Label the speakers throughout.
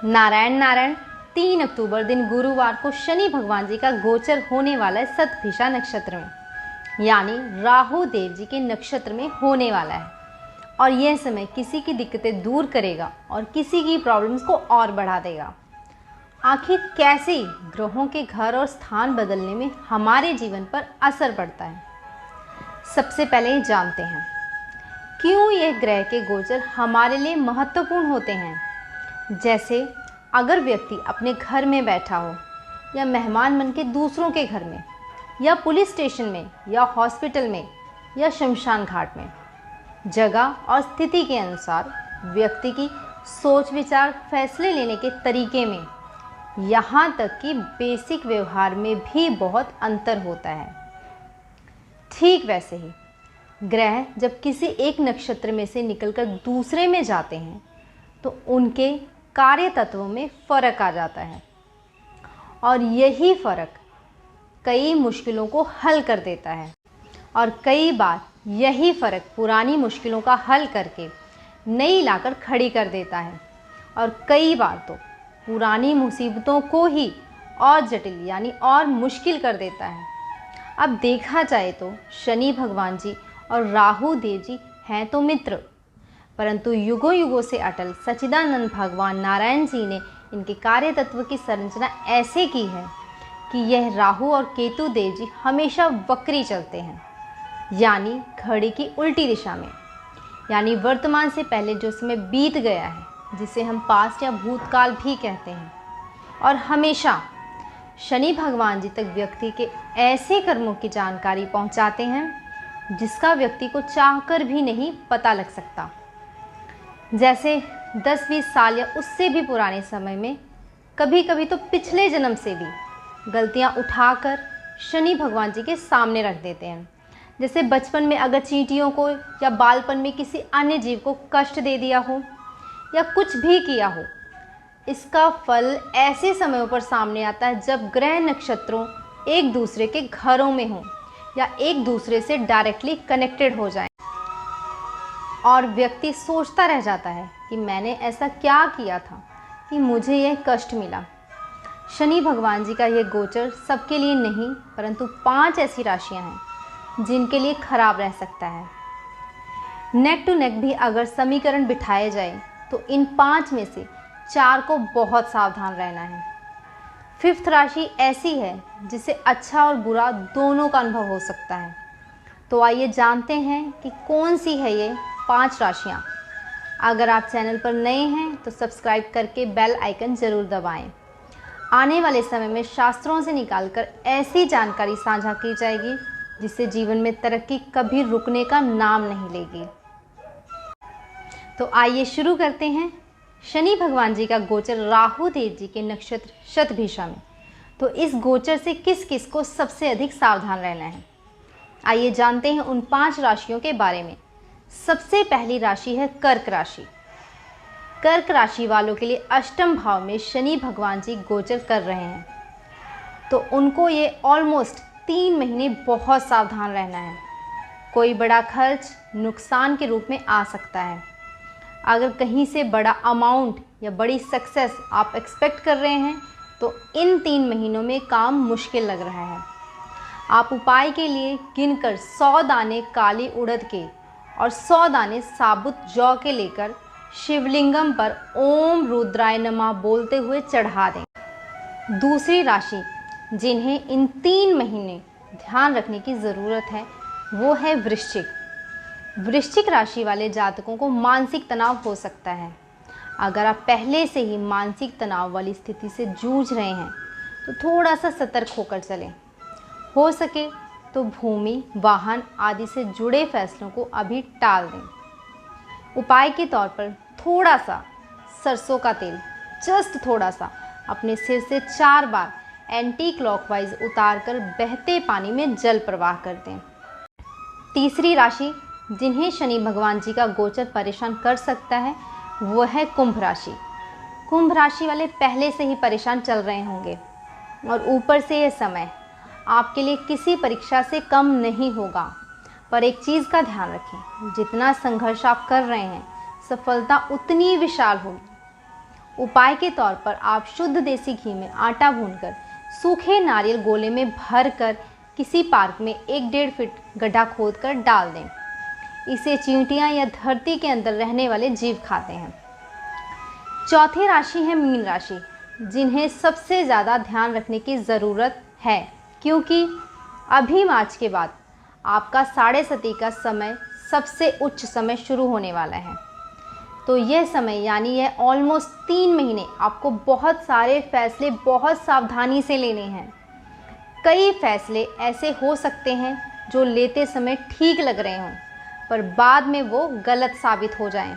Speaker 1: नारायण नारायण। 3 अक्टूबर दिन गुरुवार को शनि भगवान जी का गोचर होने वाला है शतभिषा नक्षत्र में, यानी राहु देव जी के नक्षत्र में होने वाला है। और यह समय किसी की दिक्कतें दूर करेगा और किसी की प्रॉब्लम्स को और बढ़ा देगा। आखिर कैसे ग्रहों के घर और स्थान बदलने में हमारे जीवन पर असर पड़ता है, सबसे पहले जानते हैं क्यों यह ग्रह के गोचर हमारे लिए महत्वपूर्ण होते हैं। जैसे अगर व्यक्ति अपने घर में बैठा हो या मेहमान बन के दूसरों के घर में या पुलिस स्टेशन में या हॉस्पिटल में या शमशान घाट में, जगह और स्थिति के अनुसार व्यक्ति की सोच विचार, फैसले लेने के तरीके में, यहाँ तक कि बेसिक व्यवहार में भी बहुत अंतर होता है। ठीक वैसे ही ग्रह जब किसी एक नक्षत्र में से निकलकर दूसरे में जाते हैं तो उनके कार्य तत्वों में फ़र्क आ जाता है और यही फ़र्क कई मुश्किलों को हल कर देता है। और कई बार यही फ़र्क पुरानी मुश्किलों का हल करके नई लाकर खड़ी कर देता है और कई बार तो पुरानी मुसीबतों को ही और जटिल यानी और मुश्किल कर देता है। अब देखा जाए तो शनि भगवान जी और राहु देव जी हैं तो मित्र, परंतु युगों युगों से अटल सच्चिदानंद भगवान नारायण जी ने इनके कार्य तत्व की संरचना ऐसे की है कि यह राहु और केतु देव जी हमेशा वक्री चलते हैं, यानी घड़ी की उल्टी दिशा में, यानी वर्तमान से पहले जो समय बीत गया है जिसे हम पास्ट या भूतकाल भी कहते हैं। और हमेशा शनि भगवान जी तक व्यक्ति के ऐसे कर्मों की जानकारी पहुंचाते हैं जिसका व्यक्ति को चाहकर भी नहीं पता लग सकता। जैसे 10-20 साल या उससे भी पुराने समय में कभी कभी तो पिछले जन्म से भी गलतियां उठाकर शनि भगवान जी के सामने रख देते हैं। जैसे बचपन में अगर चींटियों को या बालपन में किसी अन्य जीव को कष्ट दे दिया हो या कुछ भी किया हो, इसका फल ऐसे समयों पर सामने आता है जब ग्रह नक्षत्रों एक दूसरे के घरों में हों या एक दूसरे से डायरेक्टली कनेक्टेड हो जाएं और व्यक्ति सोचता रह जाता है कि मैंने ऐसा क्या किया था कि मुझे यह कष्ट मिला। शनि भगवान जी का यह गोचर सबके लिए नहीं, परंतु 5 ऐसी राशियां हैं जिनके लिए खराब रह सकता है। नेक टू नेक भी अगर समीकरण बिठाए जाए तो इन 5 में से 4 को बहुत सावधान रहना है। 5th राशि ऐसी है जिसे अच्छा और बुरा दोनों का अनुभव हो सकता है। तो आइए जानते हैं कि कौन सी है ये 5 राशियाँ। अगर आप चैनल पर नए हैं तो सब्सक्राइब करके बेल आइकन ज़रूर दबाएं। आने वाले समय में शास्त्रों से निकालकर ऐसी जानकारी साझा की जाएगी जिससे जीवन में तरक्की कभी रुकने का नाम नहीं लेगी। तो आइए शुरू करते हैं। शनि भगवान जी का गोचर राहु देव जी के नक्षत्र शतभिषा में, तो इस गोचर से किस किस को सबसे अधिक सावधान रहना है, आइए जानते हैं उन 5 राशियों के बारे में। सबसे पहली राशि है कर्क राशि। कर्क राशि वालों के लिए अष्टम भाव में शनि भगवान जी गोचर कर रहे हैं, तो उनको ये ऑलमोस्ट 3 महीने बहुत सावधान रहना है। कोई बड़ा खर्च नुकसान के रूप में आ सकता है। अगर कहीं से बड़ा अमाउंट या बड़ी सक्सेस आप एक्सपेक्ट कर रहे हैं तो इन 3 महीनों में काम मुश्किल लग रहा है। आप उपाय के लिए गिनकर 100 दाने काली उड़द के और 100 दाने साबुत जौ के लेकर शिवलिंगम पर ओम रुद्राय नमः बोलते हुए चढ़ा दें। दूसरी राशि जिन्हें इन 3 महीने ध्यान रखने की ज़रूरत है वो है वृश्चिक। वृश्चिक राशि वाले जातकों को मानसिक तनाव हो सकता है। अगर आप पहले से ही मानसिक तनाव वाली स्थिति से जूझ रहे हैं तो थोड़ा सा सतर्क होकर चलें। हो सके तो भूमि, वाहन आदि से जुड़े फैसलों को अभी टाल दें। उपाय के तौर पर थोड़ा सा सरसों का तेल, जस्ट थोड़ा सा, अपने सिर से 4 बार एंटी क्लॉकवाइज उतारकर बहते पानी में जल प्रवाह कर दें। तीसरी राशि जिन्हें शनि भगवान जी का गोचर परेशान कर सकता है वो है कुंभ राशि। कुंभ राशि वाले पहले से ही परेशान चल रहे होंगे और ऊपर से ये समय आपके लिए किसी परीक्षा से कम नहीं होगा। पर एक चीज़ का ध्यान रखें, जितना संघर्ष आप कर रहे हैं सफलता उतनी विशाल होगी, उपाय के तौर पर आप शुद्ध देसी घी में आटा भूनकर सूखे नारियल गोले में भरकर किसी पार्क में 1-1.5 फीट गड्ढा खोदकर डाल दें। इसे चींटियां या धरती के अंदर रहने वाले जीव खाते हैं। चौथी राशि है मीन राशि, जिन्हें सबसे ज़्यादा ध्यान रखने की ज़रूरत है, क्योंकि अभी मार्च के बाद आपका साढ़े सती का समय सबसे उच्च समय शुरू होने वाला है। तो यह समय यानी यह ऑलमोस्ट 3 महीने आपको बहुत सारे फैसले बहुत सावधानी से लेने हैं। कई फैसले ऐसे हो सकते हैं जो लेते समय ठीक लग रहे हों, पर बाद में वो गलत साबित हो जाएं।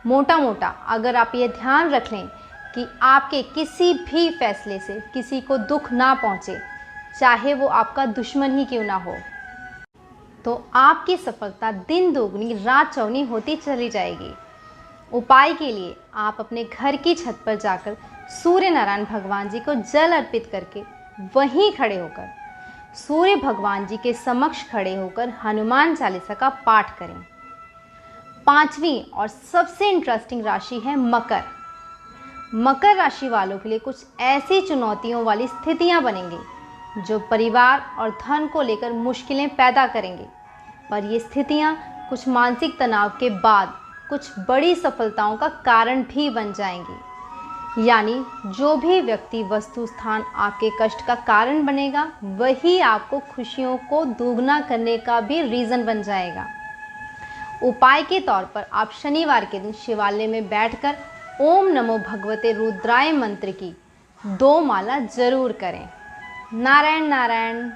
Speaker 1: मोटा मोटा अगर आप ये ध्यान रख लें कि आपके किसी भी फैसले से किसी को दुख ना पहुँचे, चाहे वो आपका दुश्मन ही क्यों ना हो, तो आपकी सफलता दिन दोगुनी रात चौगुनी होती चली जाएगी। उपाय के लिए आप अपने घर की छत पर जाकर सूर्य नारायण भगवान जी को जल अर्पित करके वहीं खड़े होकर सूर्य भगवान जी के समक्ष खड़े होकर हनुमान चालीसा का पाठ करें। 5वीं और सबसे इंटरेस्टिंग राशि है मकर। मकर राशि वालों के लिए कुछ ऐसी चुनौतियों वाली स्थितियां बनेंगी जो परिवार और धन को लेकर मुश्किलें पैदा करेंगे, पर ये स्थितियां कुछ मानसिक तनाव के बाद कुछ बड़ी सफलताओं का कारण भी बन जाएंगी। यानी जो भी व्यक्ति वस्तु स्थान आपके कष्ट का कारण बनेगा, वही आपको खुशियों को दोगुना करने का भी रीज़न बन जाएगा। उपाय के तौर पर आप शनिवार के दिन शिवालय में बैठकर ओम नमो भगवते रुद्राय मंत्र की 2 माला जरूर करें। नारायण नारायण।